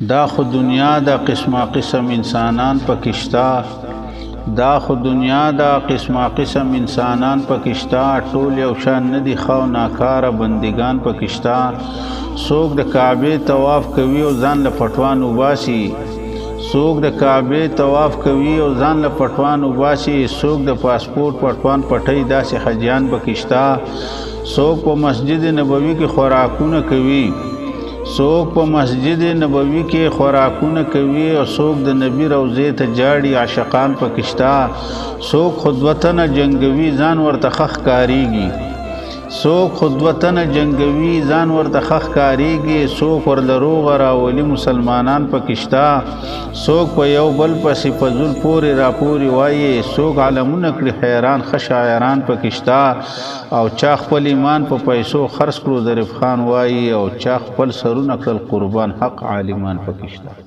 دا خو دنیا دا قسمه قسم انسانان پکشتا دا خو دنیا دا قسمه قسم انسانان پکشتا ټول یو شان ندي خو ناکاره بندگان پکشتا څوک د کعبه طواف کوي او ځان له پټوان وباسي څوک د کعبه طواف کوي او ځان له پټوان وباسي څوک د پاسپورت پټوان پټي داسې حجیان پکشتا څوک په مسجد نبوي کې خوراکونه کوي څوک په مسجد نبوي کې خوراکونه کوي او څوک د نبی روضې ته جاړي عاشقان پکشتا څوک خودوطن جنگوي ځان ورته خخ کاریږي څوک خودوطن جنگوي ځان ورته خخ کاریږي څوک ورلروغ راولي مسلمانان پکشتا څوک په یو بل پسې فضل پوري راپوري وایي څوک علمونه کړي حیران خشاعران پکشتا او چا خپل ایمان په پیسو خرڅ کړو ظریف خان وایي او چا خپل سرونه کړل قربان حق عالمان پکشتا